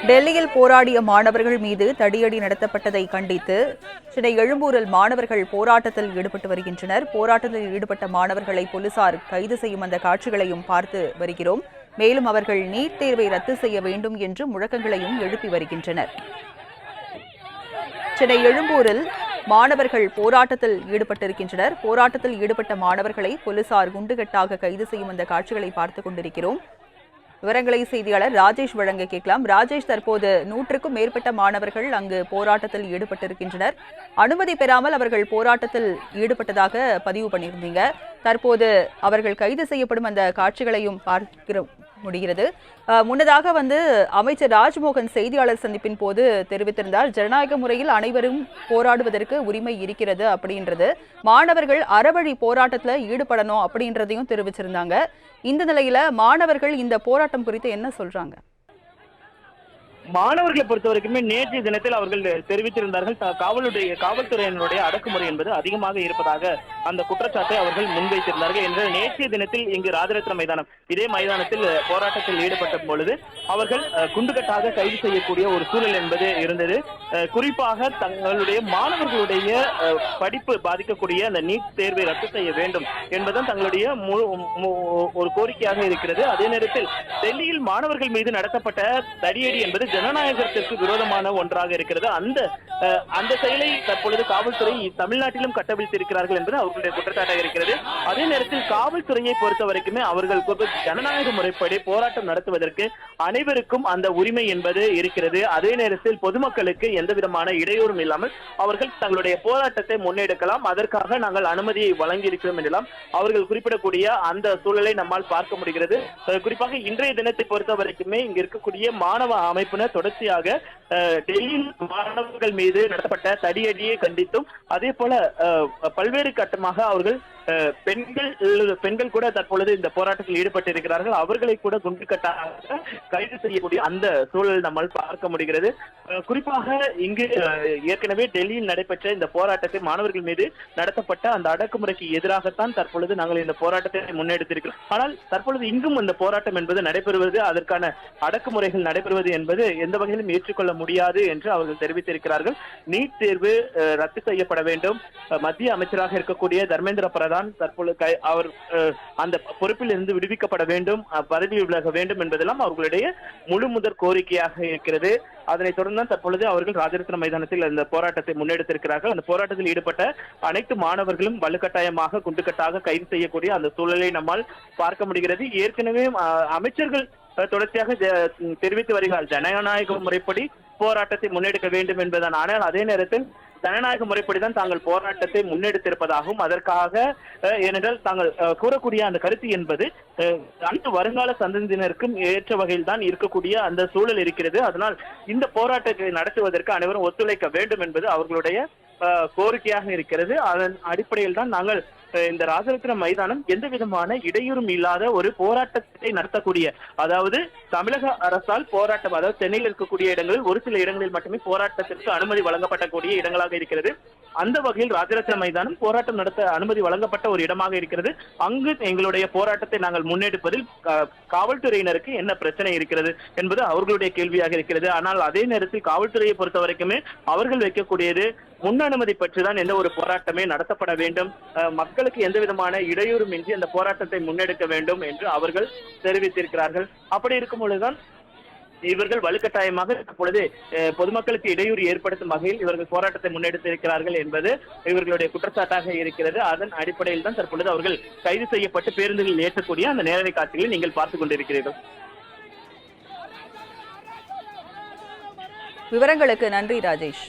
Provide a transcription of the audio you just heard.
டெல்லியில் போராடிய மாணவர்கள் மீது தடியடி நடத்தப்பட்டதை கண்டித்து சென்னை எழும்பூரில் மாணவர்கள் போராட்டத்தில் ஈடுபட்டு வருகின்றனர். போராட்டத்தில் ஈடுபட்ட மாணவர்களை போலீசார் கைது செய்யும் அந்த காட்சிகளையும் பார்த்து வருகிறோம். மேலும் அவர்கள் நீட் தேர்வை ரத்து செய்ய வேண்டும் என்று முழக்கங்களையும் எழுப்பி வருகின்றனர். சென்னை எழும்பூரில் மாணவர்கள் போராட்டத்தில் ஈடுபட்டிருக்கின்றனர். போராட்டத்தில் ஈடுபட்ட மாணவர்களை போலீசார் குண்டுகட்டாக கைது செய்யும் அந்த காட்சிகளை பார்த்துக் கொண்டிருக்கிறோம். விவரங்களை செய்தியாளர் ராஜேஷ் வழங்க கேட்கலாம். ராஜேஷ், தற்போது 100க்கும் மேற்பட்ட மாணவர்கள் அங்கு போராட்டத்தில் ஈடுபட்டிருக்கின்றனர். அனுமதி பெறாமல் அவர்கள் போராட்டத்தில் ஈடுபட்டதாக பதிவு பண்ணியிருந்தீங்க. தற்போது அவர்கள் கைது செய்யப்படும் அந்த காட்சிகளையும் பார்க்க முடிகிறது. முன்னதாக அமைச்சர் ராஜ்மோகன் செய்தியாளர் சந்திப்பின் போது தெரிவித்திருந்தார், ஜனநாயக முறையில் அனைவரும் போராடுவதற்கு உரிமை இருக்கிறது அப்படின்றது. மாணவர்கள் அறவழி போராட்டத்தில் ஈடுபடணும் அப்படின்றதையும் தெரிவிச்சிருந்தாங்க. இந்த நிலையில மாணவர்கள் இந்த போராட்டம் குறித்து என்ன சொல்றாங்க? மாணவர்களை பொறுத்த வரைக்குமே நேற்றைய தினத்தில் அவர்கள் தெரிவித்திருந்தார்கள், காவல்துறையினுடைய அடக்குமுறை என்பது அதிகமாக இருப்பதாக அந்த குற்றச்சாட்டை அவர்கள் முன்வைத்திருந்தார்கள் என்று. நேற்றைய தினத்தில் இங்கு ராஜரத்ன மைதானம், இதே மைதானத்தில் போராட்டத்தில் ஈடுபட்ட பொழுது அவர்கள் குண்டுகட்டாக கைது செய்யக்கூடிய ஒரு சூழல் என்பது இருந்தது. குறிப்பாக தங்களுடைய மாணவர்களுடைய படிப்பு பாதிக்கக்கூடிய அந்த நீட் தேர்வை ரத்து செய்ய வேண்டும் என்பதுதான் தங்களுடைய ஒரு கோரிக்கையாக இருக்கிறது. அதே நேரத்தில் டெல்லியில் மாணவர்கள் மீது நடத்தப்பட்ட தடியடி என்பது ஜனநாயகத்திற்கு விரோதமான ஒன்றாக இருக்கிறது. அந்த செயலை தற்பொழுது காவல்துறை தமிழ்நாட்டிலும் கட்டவிழ்த்திருக்கிறார்கள் என்பது அவர்களுடைய குற்றச்சாட்டாக இருக்கிறது. அதே நேரத்தில் காவல்துறையை பொறுத்த வரைக்குமே அவர்கள் ஜனநாயக முறைப்படி போராட்டம் நடத்துவதற்கு அனைவருக்கும் அந்த உரிமை என்பது இருக்கிறது. அதே நேரத்தில் பொதுமக்களுக்கு எந்த விதமான இடையூறும் இல்லாமல் அவர்கள் தங்களுடைய போராட்டத்தை முன்னெடுக்கலாம். அதற்காக நாங்கள் அனுமதியை வழங்கி இருக்கிறோம் என்றெல்லாம் அவர்கள் குறிப்பிடக்கூடிய அந்த சூழலை நம்மால் பார்க்க முடிகிறது. குறிப்பாக இன்றைய தினத்தை பொறுத்த வரைக்குமே இங்கு இருக்கக்கூடிய மாணவ அமைப்பினர் தொடர்ச்சியாக டெல்லியில் மாணவர்கள் மீது நடத்தப்பட்ட தடியடியை கண்டித்தும் அதே போல பல்வேறு கட்டமாக அவர்கள் பெண்கள் கூட தற்பொழுது இந்த போராட்டத்தில் ஈடுபட்டு இருக்கிறார்கள். அவர்களை கூட குண்டுகட்டாக கைது செய்யக்கூடிய அந்த சூழல் நம்மால் பார்க்க முடிகிறது. குறிப்பாக இங்கு ஏற்கனவே டெல்லியில் நடைபெற்ற இந்த போராட்டத்தை மாணவர்கள் மீது நடத்தப்பட்ட அந்த அடக்குமுறைக்கு எதிராகத்தான் தற்பொழுது நாங்கள் இந்த போராட்டத்தை முன்னெடுத்திருக்கிறோம். ஆனால் தற்பொழுது இங்கும் இந்த போராட்டம் என்பது நடைபெறுவது, அதற்கான அடக்குமுறைகள் நடைபெறுவது என்பது எந்த வகையிலும் ஏற்றுக்கொள்ள முடியாது என்று அவர்கள் தெரிவித்திருக்கிறார்கள். நீட் தேர்வு ரத்து செய்யப்பட வேண்டும். மத்திய அமைச்சராக இருக்கக்கூடிய தர்மேந்திர பிரதான் தற்பொழுது அவர் அந்த பொறுப்பில் இருந்து விடுவிக்கப்பட வேண்டும், பதவி விலக வேண்டும் என்பதெல்லாம் அவர்களுடைய முழு முதற் கோரிக்கையாக இருக்கிறது. அதனைத் தொடர்ந்து தற்பொழுது அவர்கள் ராஜரத்ன மைதானத்தில் அந்த போராட்டத்தை முன்னெடுத்திருக்கிறார்கள். அந்த போராட்டத்தில் ஈடுபட்ட அனைத்து மாணவர்களும் வலுக்கட்டாயமாக குண்டுகட்டாக கைது செய்யக்கூடிய அந்த சூழலை நம்மால் பார்க்க முடிகிறது. ஏற்கனவே அமைச்சர்கள் தொடர்ச்சியாக தெரிவித்து வருகிறார், ஜனநாயக முறைப்படி போராட்டத்தை முன்னெடுக்க வேண்டும் என்பதுதான். ஆனால் அதே நேரத்தில் ஜனநாயக முறைப்படிதான் தாங்கள் போராட்டத்தை முன்னெடுத்திருப்பதாகவும் அதற்காக ஏனென்றால் தாங்கள் கூறக்கூடிய அந்த கருத்து என்பது அனைத்து வருங்கால சந்ததியினருக்கும் ஏற்ற வகையில் தான் இருக்கக்கூடிய அந்த சூழல் இருக்கிறது. அதனால் இந்த போராட்டத்தை நடத்துவதற்கு அனைவரும் ஒத்துழைக்க வேண்டும் என்பது அவர்களுடைய கோரிக்கையாக இருக்கிறது. அதன் அடிப்படையில் தான் நாங்கள் இந்த ராஜரத்ன மைதானம் எந்த விதமான இடையூறும் இல்லாத ஒரு போராட்டத்தை நடத்தக்கூடிய, அதாவது தமிழக அரசால் போராட்டம், அதாவது சென்னையில் இருக்கக்கூடிய இடங்களில் ஒரு சில இடங்களில் மட்டுமே போராட்டத்திற்கு அனுமதி வழங்கப்படக்கூடிய இடங்களாக இருக்கிறது. அந்த வகையில் ராஜரத்ன மைதானம் போராட்டம் நடத்த அனுமதி வழங்கப்பட்ட ஒரு இடமாக இருக்கிறது. அங்கு எங்களுடைய போராட்டத்தை நாங்கள் முன்னெடுப்பதில் காவல்துறையினருக்கு என்ன பிரச்சனை இருக்கிறது என்பது அவர்களுடைய கேள்வியாக இருக்கிறது. ஆனால் அதே நேரத்தில் காவல்துறையை பொறுத்த வரைக்குமே அவர்கள் வைக்கக்கூடியது முன் அனுமதி பற்றிதான் எந்த ஒரு போராட்டமே நடத்தப்பட வேண்டும், மக்களுக்கு எந்த விதமான இடையூறும் இன்றி அந்த போராட்டத்தை முன்னெடுக்க வேண்டும் என்று அவர்கள் தெரிவித்திருக்கிறார்கள். அப்படி இருக்கும் பொழுதுதான் இவர்கள் வலுக்கட்டாயமாக தற்பொழுது பொதுமக்களுக்கு இடையூறு ஏற்படுத்தும் வகையில் இவர்கள் போராட்டத்தை முன்னெடுத்திருக்கிறார்கள் என்பது இவர்களுடைய குற்றச்சாட்டாக இருக்கிறது. அதன் அடிப்படையில் தான் தற்பொழுது அவர்கள் கைது செய்யப்பட்டு பேருந்துகளில் ஏற்றக்கூடிய அந்த நேரடி காட்சிகளை நீங்கள் பார்த்துக் கொண்டிருக்கிறீர்கள். விவரங்களுக்கு நன்றி ராஜேஷ்.